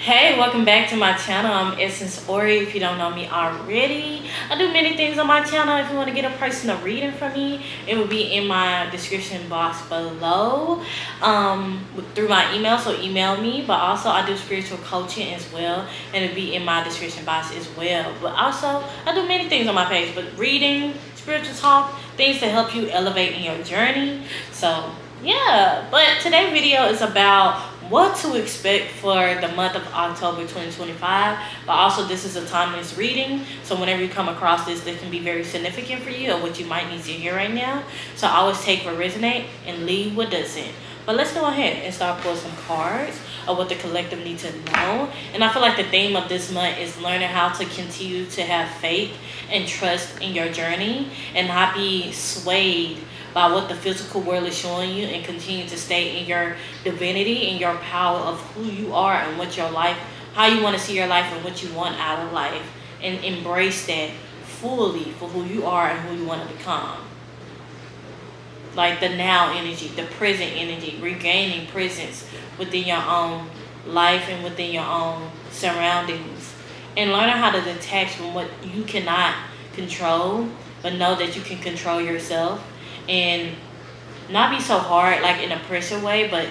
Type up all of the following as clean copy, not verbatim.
Hey, welcome back to my channel. I'm Essence Ori. If you don't know me already, I do many things on my channel. If you want to get a personal reading from me, it will be in my description box below, through my email. So email me. But also I do spiritual coaching as well, and it'll be in my description box as well. But also I do many things on my page, but reading, spiritual talk, things to help you elevate in your journey. So yeah, but today's video is about what to expect for the month of October 2025. But also this is a timeless reading, so whenever you come across this can be very significant for you or what you might need to hear right now. So I always take what resonates and leave what doesn't. But let's go ahead and start pulling some cards of what the collective needs to know. And I feel like the theme of this month is learning how to continue to have faith and trust in your journey and not be swayed by what the physical world is showing you, and continue to stay in your divinity and your power of who you are and what your life, how you want to see your life and what you want out of life, and embrace that fully for who you are and who you want to become. Like the now energy, the present energy, regaining presence within your own life and within your own surroundings, and learning how to detach from what you cannot control, but know that you can control yourself. And not be so hard, like in a pressure way, but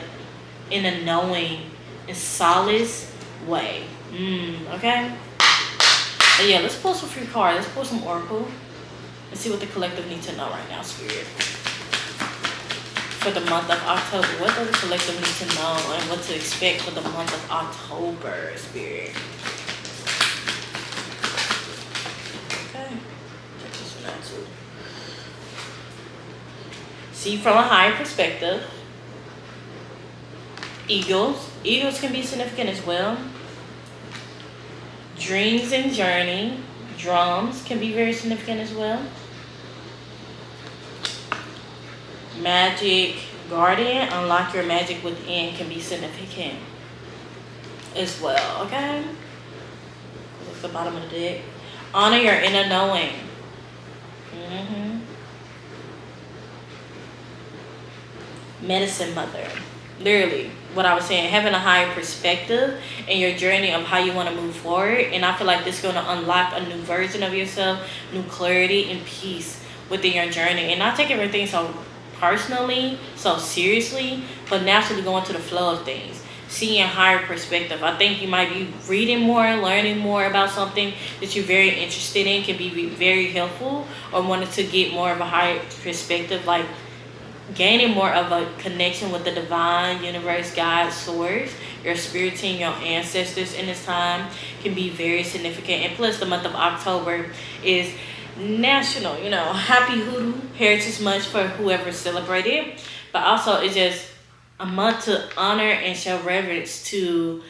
in a knowing and solace way. Okay? But yeah, let's pull some free cards. Let's pull some oracle and see what the collective needs to know right now, Spirit. For the month of October, what does the collective need to know and what to expect for the month of October, Spirit? Okay. Check this one out too. See from a higher perspective. Eagles. Eagles can be significant as well. Dreams and journey. Drums can be very significant as well. Magic guardian. Unlock your magic within can be significant as well. Okay. That's the bottom of the deck. Honor your inner knowing. Medicine mother. Literally what I was saying, having a higher perspective in your journey of how you want to move forward. And I feel like this is going to unlock a new version of yourself, new clarity and peace within your journey, and not take everything so personally, so seriously, but naturally going to the flow of things, seeing higher perspective. I think you might be reading more, learning more about something that you're very interested in, can be very helpful, or wanted to get more of a higher perspective, like gaining more of a connection with the divine, universe, God, source, your spirit team, your ancestors in this time can be very significant. And plus the month of October is national, happy Hoodoo Heritage Month for whoever celebrated. But also it's just a month to honor and show reverence to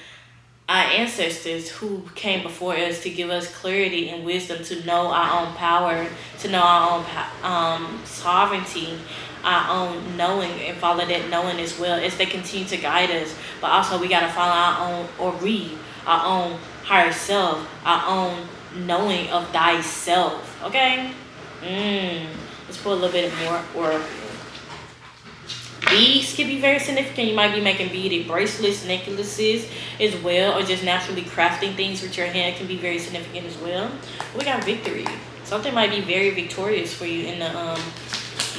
our ancestors who came before us to give us clarity and wisdom to know our own power, to know our own sovereignty, our own knowing, and follow that knowing as well as they continue to guide us. But also we got to follow our own, or read our own higher self, our own knowing of thyself. Okay. Let's put a little bit more oracle. Beads can be very significant. You might be making beaded bracelets, necklaces as well, or just naturally crafting things with your hand can be very significant as well. We got victory. Something might be very victorious for you in the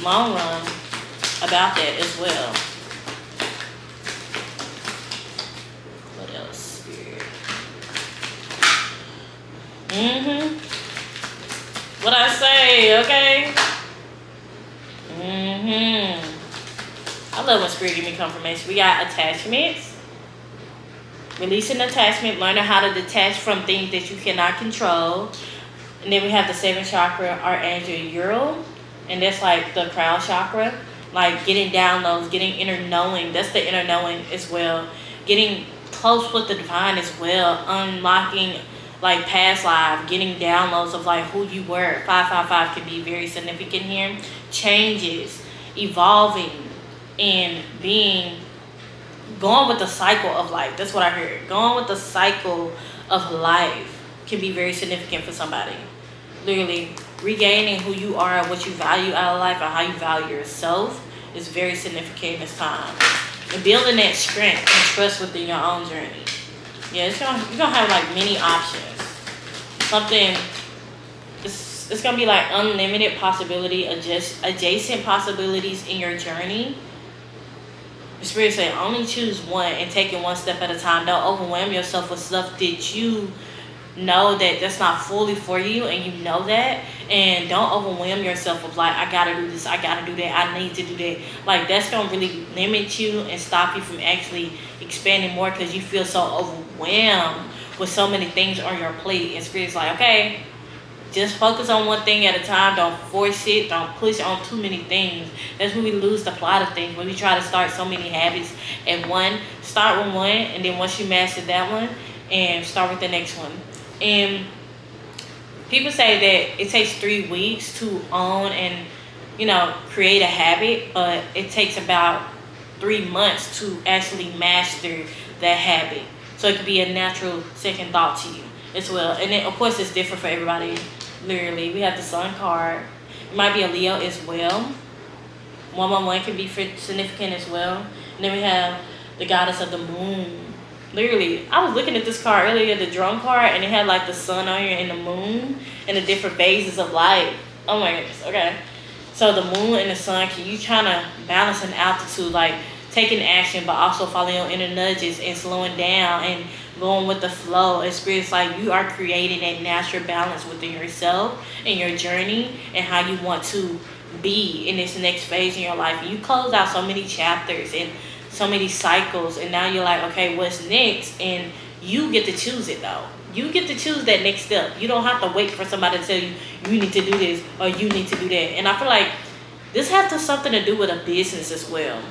long run about that as well. What else, Spirit? What I say, okay? I love when Spirit give me confirmation. We got attachments. Releasing attachment, learning how to detach from things that you cannot control. And then we have the 7th chakra, Archangel Uriel. And that's like the crown chakra. Like getting downloads, getting inner knowing. That's the inner knowing as well. Getting close with the divine as well. Unlocking like past life. Getting downloads of like who you were. 555 can be very significant here. Changes. Evolving. And going with the cycle of life. That's what I heard. Going with the cycle of life can be very significant for somebody. Literally regaining who you are, what you value out of life, and how you value yourself is very significant in this time. And building that strength and trust within your own journey. Yeah, you're gonna have like many options. Something it's gonna be like unlimited possibility, adjacent possibilities in your journey. The Spirit say only choose one and take it one step at a time. Don't overwhelm yourself with stuff that you know that that's not fully for you, and you know that. And don't overwhelm yourself with like, I gotta do this, I gotta do that, I need to do that. Like, that's gonna really limit you and stop you from actually expanding more, because you feel so overwhelmed with so many things on your plate. And Spirit's like, okay, just focus on one thing at a time. Don't force it. Don't push on too many things. That's when we lose the plot of things. When we try to start so many habits at one, start with one, and then once you master that one, and start with the next one. And people say that it takes 3 weeks to own and, create a habit, but it takes about 3 months to actually master that habit. So it could be a natural second thought to you as well. And then, of course, it's different for everybody. Literally, we have the sun card. It might be a Leo as well. 111 can be significant as well. And then we have the goddess of the moon. Literally, I was looking at this card earlier, the drum card, and it had like the sun on here and the moon and the different phases of light. Oh my goodness, okay. So the moon and the sun, can you trying to balance an altitude, like taking action, but also following your inner nudges and slowing down and going with the flow. It's like you are creating a natural balance within yourself and your journey and how you want to be in this next phase in your life. And you close out so many chapters and so many cycles, and now you're like, okay, what's next? And you get to choose it though. You get to choose that next step. You don't have to wait for somebody to tell you you need to do this or you need to do that. And I feel like this has something to do with a business as well.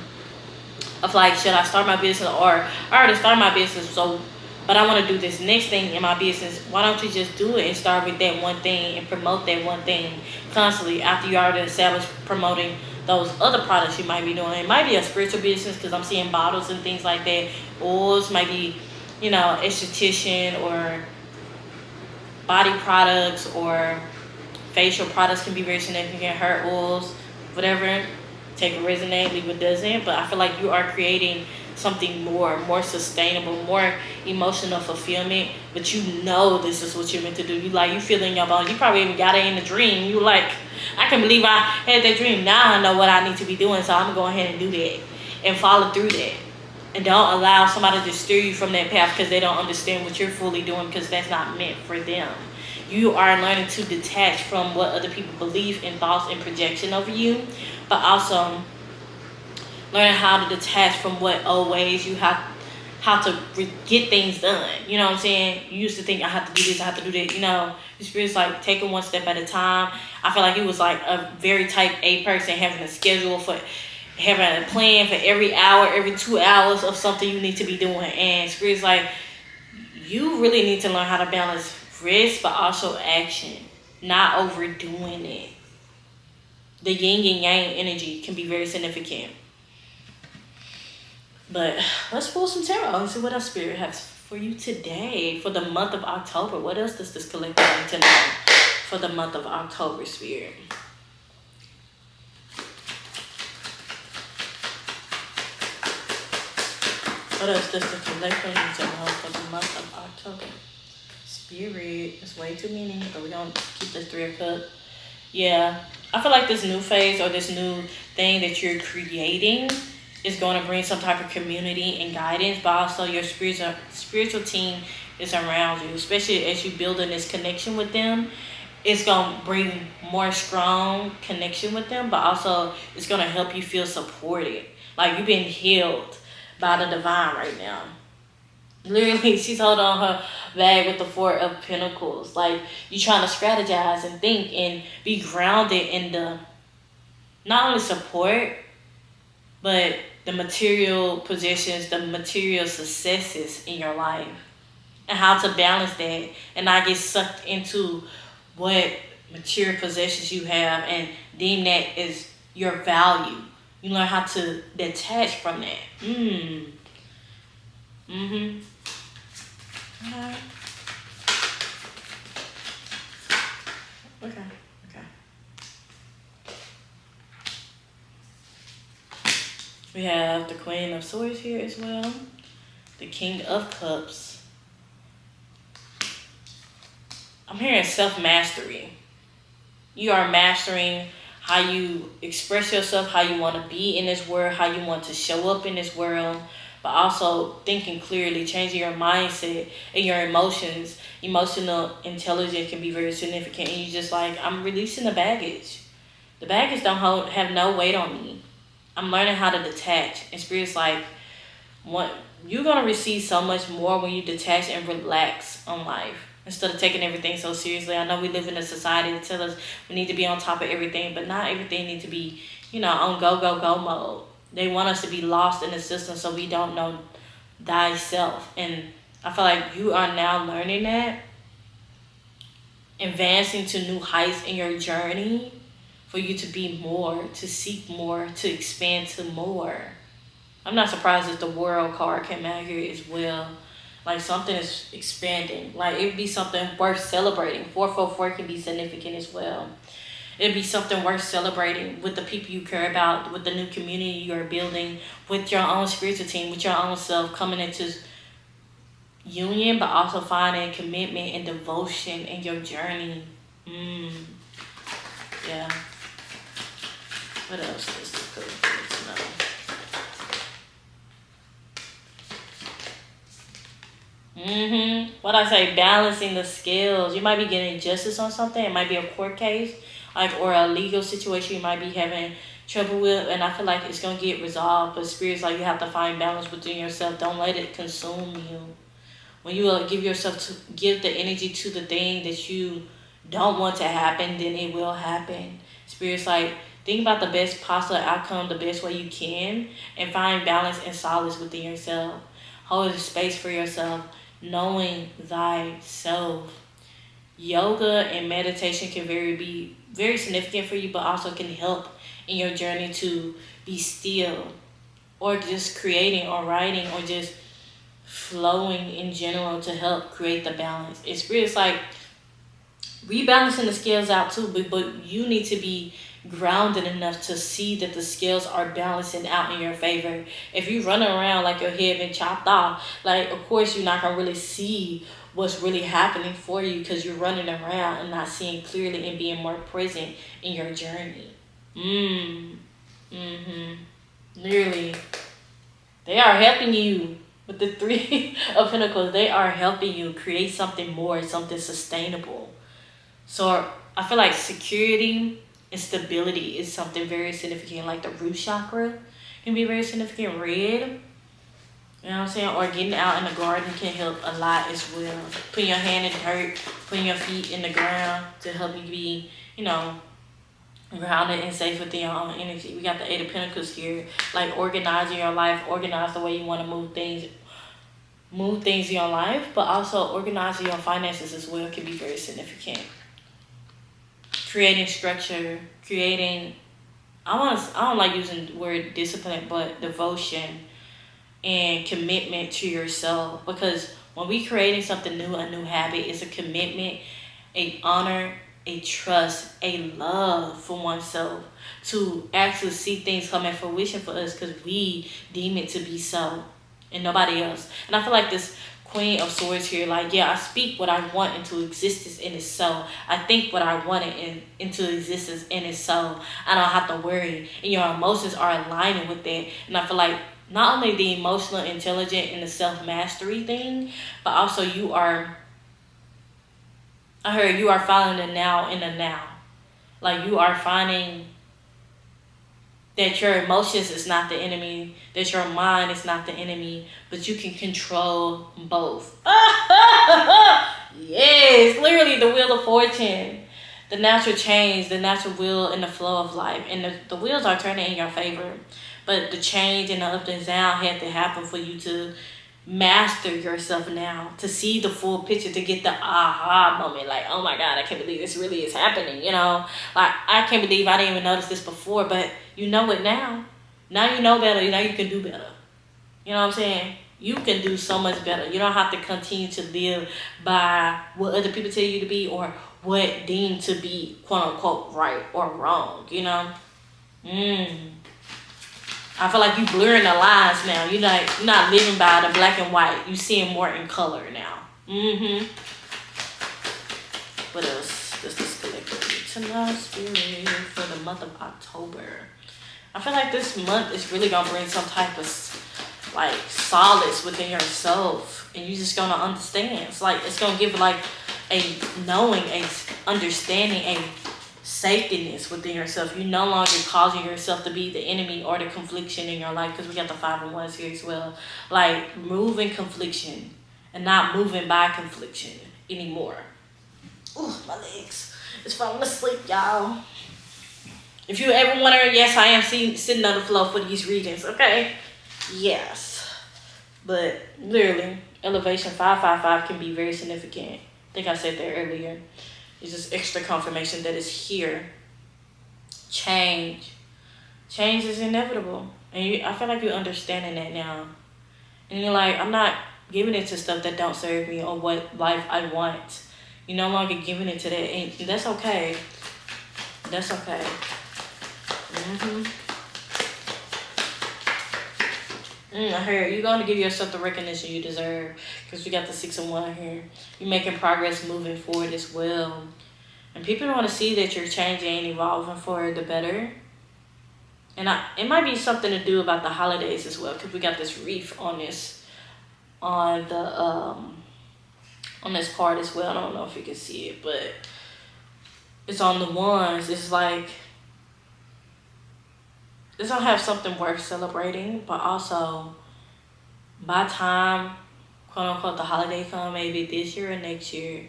Of like, should I start my business, or I already started my business, so but I want to do this next thing in my business. Why don't you just do it and start with that one thing and promote that one thing constantly after you already established promoting those other products you might be doing. It might be a spiritual business, because I'm seeing bottles and things like that. Oils might be, esthetician or body products, or facial products can be very significant. Hair oils, whatever. Take a resonate, leave it doesn't. But I feel like you are creating something more sustainable, more emotional fulfillment. But you know this is what you're meant to do. You feel in your bones. You probably even got it in a dream. You like, I can believe I had that dream. Now I know what I need to be doing, so I'm gonna go ahead and do that and follow through that. And don't allow somebody to steer you from that path because they don't understand what you're fully doing, because that's not meant for them. You are learning to detach from what other people believe in thoughts and projection over you, but also learning how to detach from what old ways you have, how to get things done. You know what I'm saying? You used to think, I have to do this, I have to do that. The Spirit's like taking one step at a time. I feel like he was like a very type A person, having a schedule for, having a plan for every hour, every 2 hours of something you need to be doing. And Spirit's like, you really need to learn how to balance rest, but also action, not overdoing it. The yin and yang energy can be very significant. But let's pull some tarot and see what our Spirit has for you today for the month of October. What else does this collective need to know for the month of October, Spirit? What else does the collective need to know for the month of October? Spirit, it's way too many, but we're going to keep this 3 of Cups. Yeah, I feel like this new phase or this new thing that you're creating is going to bring some type of community and guidance, but also your spiritual team is around you, especially as you build in this connection with them. It's going to bring more strong connection with them, but also it's going to help you feel supported. Like you've been healed by the divine right now. Literally, she's holding on her bag with the 4 of Pentacles. Like, you're trying to strategize and think and be grounded in the, not only support, but the material possessions, the material successes in your life. And how to balance that and not get sucked into what material possessions you have and deem that is your value. You learn how to detach from that. Okay. We have the Queen of Swords here as well. The King of Cups. I'm hearing self-mastery. You are mastering how you express yourself, how you want to be in this world, how you want to show up in this world, but also thinking clearly, changing your mindset and your emotions. Emotional intelligence can be very significant. And you just like, I'm releasing the baggage. The baggage have no weight on me. I'm learning how to detach. And Spirit's like, what you're gonna receive so much more when you detach and relax on life instead of taking everything so seriously. I know we live in a society that tells us we need to be on top of everything, but not everything needs to be, on go mode. They want us to be lost in the system so we don't know thyself. And I feel like you are now learning that, advancing to new heights in your journey for you to be more, to seek more, to expand to more. I'm not surprised if the world card came out here as well. Like something is expanding. Like it would be something worth celebrating. 444 can be significant as well. It'd be something worth celebrating with the people you care about, with the new community you are building, with your own spiritual team, with your own self, coming into union, but also finding commitment and devotion in your journey. Yeah. What else is this good to know? What I say, balancing the scales. You might be getting justice on something. It might be a court case, or a legal situation you might be having trouble with, and I feel like it's gonna get resolved. But Spirit's like, you have to find balance within yourself. Don't let it consume you. When you give the energy to the thing that you don't want to happen, then it will happen. Spirit's like, think about the best possible outcome, the best way you can, and find balance and solace within yourself. Hold a space for yourself, knowing thyself. Yoga and meditation can be very significant for you, but also can help in your journey to be still, or just creating or writing or just flowing in general to help create the balance. It's like rebalancing the scales out too, but you need to be grounded enough to see that the scales are balancing out in your favor. If you run around like your head been chopped off, like of course you're not gonna really see what's really happening for you because you're running around and not seeing clearly and being more present in your journey. Literally, they are helping you with the 3 of Pentacles. They are helping you create something more, something sustainable. So I feel like security and stability is something very significant. Like the root chakra can be very significant. Red, you know what I'm saying? Or getting out in the garden can help a lot as well. Putting your hand in dirt, putting your feet in the ground to help you be, grounded and safe within your own energy. We got the 8 of Pentacles here. Like organizing your life, organize the way you want to move things in your life, but also organizing your finances as well can be very significant. Creating structure, I don't like using the word discipline, but devotion and commitment to yourself. Because when we creating something new, a new habit, it's a commitment, a honor, a trust, a love for oneself to actually see things come in fruition for us because we deem it to be so and nobody else. And I feel like this Queen of Swords here, like, yeah, I speak what I want into existence and it's so. I think what I want into existence and it's so. I don't have to worry. And your emotions are aligning with that. And I feel like not only the emotional intelligence and the self-mastery thing, but also you are following the now in the now. Like you are finding that your emotions is not the enemy, that your mind is not the enemy, but you can control both. Yes, literally the wheel of fortune, the natural change, the natural will and the flow of life. And the wheels are turning in your favor. But the change and the up and down had to happen for you to master yourself now, to see the full picture, to get the aha moment. Like, oh my God, I can't believe this really is happening, Like, I can't believe I didn't even notice this before, but you know it now. Now you know better. Now you can do better. You know what I'm saying? You can do so much better. You don't have to continue to live by what other people tell you to be or what deemed to be quote unquote right or wrong, I feel like you blurring the lines now. You're not living by the black and white. You seeing more in color now. tonight, spirit, for the month of October. I feel like this month is really gonna bring some type of like solace within yourself, and you just gonna understand. It's gonna give like a knowing, a understanding, a safetyness within yourself. You no longer causing yourself to be the enemy or the confliction in your life, because we got the 5 and 1s here as well. Like moving confliction and not moving by confliction anymore. Ooh, my legs. It's falling asleep, y'all. If you ever wonder, yes, I am sitting on the floor for these readings, okay? Yes. But literally, elevation 555 can be very significant. I think I said that earlier. It's just extra confirmation that it's here. Change is inevitable. And I feel like you're understanding that now. And you're like, I'm not giving it to stuff that don't serve me or what life I want. You're no longer giving it to that. And that's okay. That's okay. I heard you're going to give yourself the recognition you deserve, because we got the 6 and 1 here. You're making progress moving forward as well. And people want to see that you're changing and evolving for the better. And it might be something to do about the holidays as well, because we got this reef on this, on this card as well. I don't know if you can see it, but it's on the ones. It's like, this don't have something worth celebrating, but also by time, quote unquote, the holiday come, maybe this year or next year,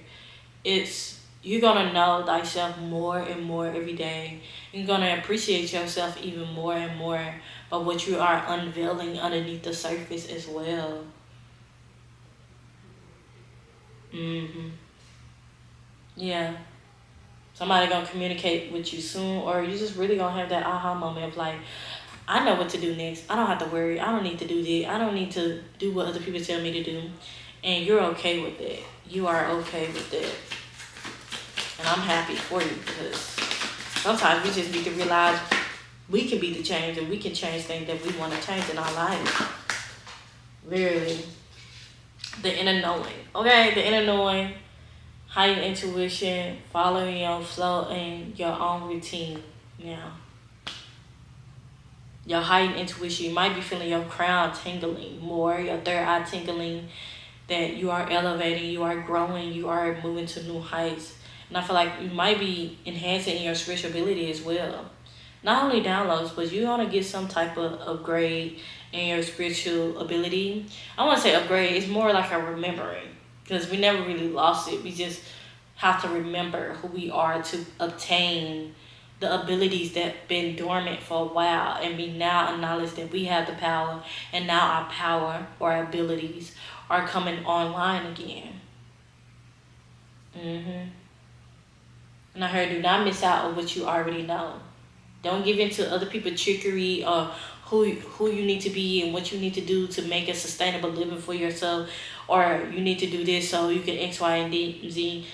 you're gonna know thyself more and more every day. You're gonna appreciate yourself even more and more by what you are unveiling underneath the surface as well. Yeah. Somebody gonna communicate with you soon, or you just really gonna have that aha moment of like, I know what to do next. I don't have to worry. I don't need to do this. I don't need to do what other people tell me to do. And you're okay with it. You are okay with it. And I'm happy for you, because sometimes we just need to realize we can be the change, and we can change things that we want to change in our life. Literally. The inner knowing. Okay, the inner knowing. Heightened intuition, following your flow and your own routine now. Your heightened intuition, you might be feeling your crown tingling more, your third eye tingling, that you are elevating, you are growing, you are moving to new heights. And I feel like you might be enhancing your spirituality as well. Not only downloads, but you're going to get some type of upgrade in your spiritual ability. I want to say upgrade, it's more like a remembering, because we never really lost it. We just have to remember who we are to obtain the abilities that been dormant for a while, and we now acknowledge that we have the power, and now our power or our abilities are coming online again. And I heard, do not miss out on what you already know. Don't give in to other people's trickery or who you need to be and what you need to do to make a sustainable living for yourself, or you need to do this so you can X, Y, and Z.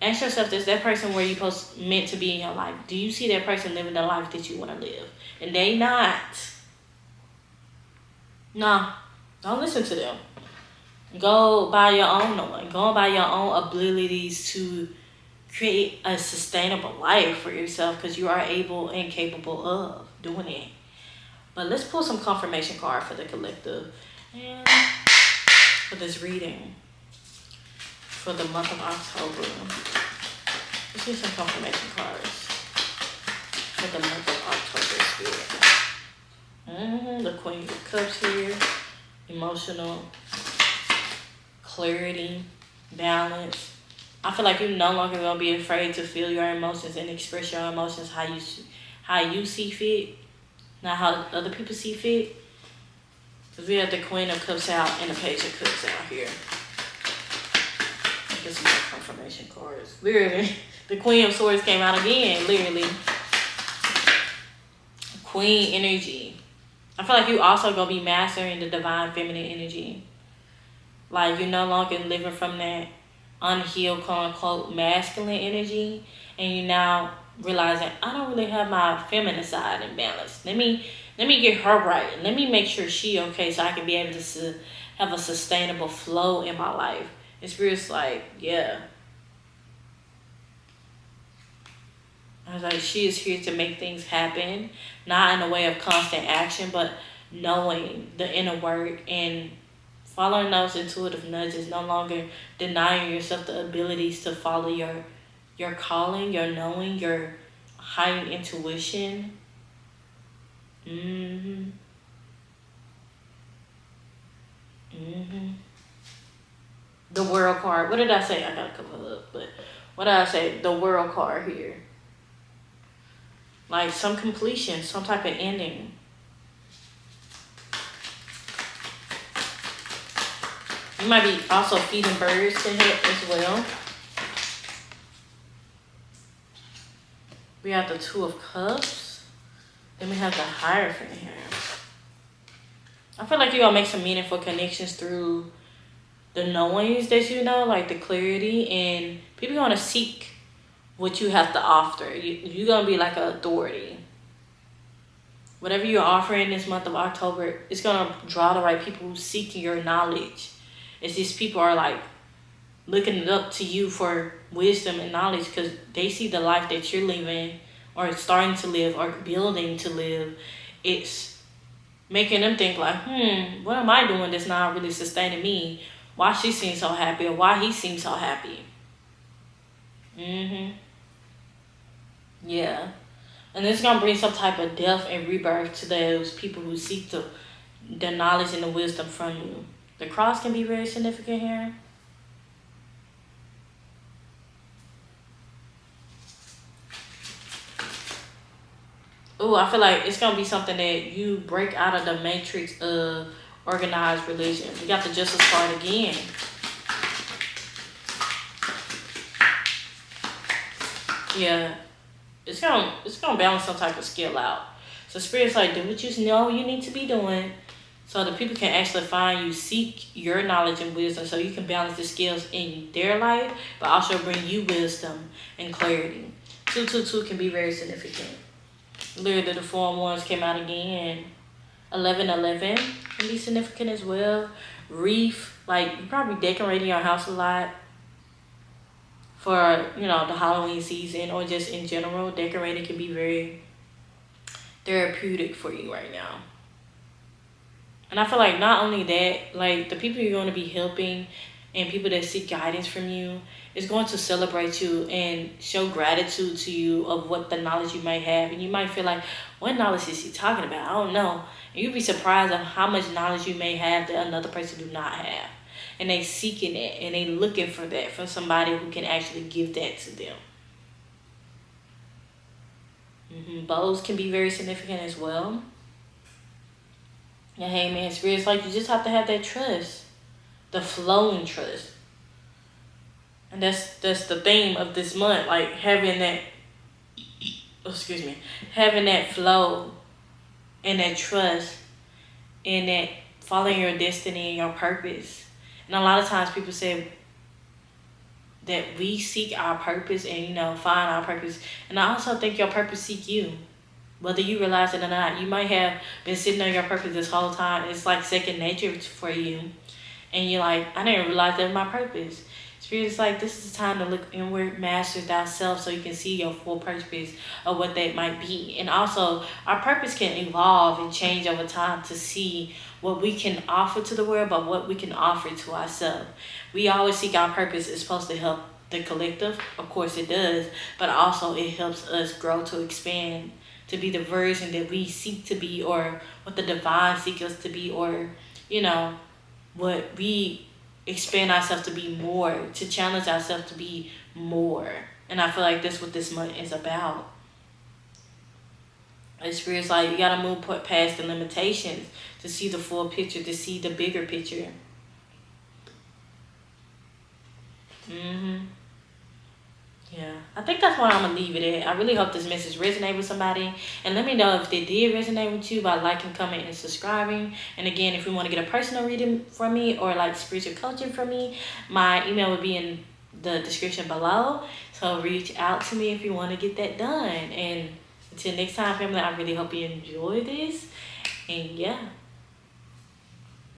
Ask yourself, is that person where you're meant to be in your life? Do you see that person living the life that you want to live? And they not. No, don't listen to them. Go by your own knowing. Go by your own abilities to create a sustainable life for yourself, because you are able and capable of doing it. But let's pull some confirmation card for the collective and for this reading for the month of October. Let's get some confirmation cards for the month of October, spirit. The Queen of Cups here. Emotional clarity, balance. I feel like you're no longer gonna be afraid to feel your emotions and express your emotions how you see fit, not how other people see fit. Because we have the Queen of Cups out and the Page of Cups out here. Get some more confirmation cards. Literally, the Queen of Swords came out again. Literally, Queen energy. I feel like you also gonna be mastering the divine feminine energy. Like, you're no longer living from that unhealed, quote unquote, masculine energy, and you now realizing, I don't really have my feminine side in balance. Let me get her right, and let me make sure she okay, so I can be able to have a sustainable flow in my life. And Spirit's like, yeah. I I was like, she is here to make things happen, not in a way of constant action, but knowing the inner work and following those intuitive nudges, no longer denying yourself the abilities to follow your calling, your knowing, your heightened intuition. Mm-hmm. Mm-hmm. The world card. What did I say? I gotta come up, but what did I say? The world card here. Like some completion, some type of ending. You might be also feeding birds to help as well. We have the Two of Cups. Then we have the Hierophant here. I feel like you're going to make some meaningful connections through the knowings that you know, like the clarity. And people are going to seek what you have to offer. You're going to be like an authority. Whatever you're offering this month of October, it's going to draw the right people who seek your knowledge. It's just people are like looking up to you for wisdom and knowledge because they see the life that you're living or starting to live or building to live. It's making them think like, what am I doing that's not really sustaining me? Why she seems so happy or why he seems so happy? Yeah. And it's going to bring some type of death and rebirth to those people who seek the knowledge and the wisdom from you. The cross can be very significant here. Ooh, I feel like it's going to be something that you break out of the matrix of organized religion. We got the Justice card again. Yeah. It's gonna balance some type of skill out. So Spirit's like, do what you know you need to be doing so that people can actually find you, seek your knowledge and wisdom so you can balance the skills in their life, but also bring you wisdom and clarity. 222 can be very significant. Literally, the 4 and 1s came out again. 1111 can be significant as well. Wreath, like you're probably decorating your house a lot for, the Halloween season or just in general. Decorating can be very therapeutic for you right now. And I feel like not only that, like the people you're going to be helping and people that seek guidance from you is going to celebrate you and show gratitude to you of what the knowledge you might have. And you might feel like, what knowledge is she talking about? I don't know. And you'd be surprised at how much knowledge you may have that another person do not have. And they seeking it and they looking for that from somebody who can actually give that to them. Bows can be very significant as well. Yeah, hey man, Spirit's like you just have to have that trust. The flowing trust. And that's the theme of this month. Like having that having that flow and that trust and that following your destiny and your purpose. And a lot of times people say that we seek our purpose and, find our purpose. And I also think your purpose seek you. Whether you realize it or not. You might have been sitting on your purpose this whole time. It's like second nature for you. And you're like, I didn't realize that was my purpose. Spirit's like, this is the time to look inward, master thyself so you can see your full purpose of what that might be. And also, our purpose can evolve and change over time to see what we can offer to the world, but what we can offer to ourselves. We always seek our purpose. It's supposed to help the collective. Of course it does. But also it helps us grow to expand, to be the version that we seek to be or what the divine seeks us to be or, what we expand ourselves to be more, to challenge ourselves to be more. And I feel like that's what this month is about. The Spirit's like, you got to move past the limitations to see the full picture, to see the bigger picture. Yeah, I think that's why I'm going to leave it at. I really hope this message resonated with somebody. And let me know if they did resonate with you by liking, commenting, and subscribing. And again, if you want to get a personal reading from me or like spiritual coaching from me, my email will be in the description below. So reach out to me if you want to get that done. And until next time, family, I really hope you enjoy this. And yeah.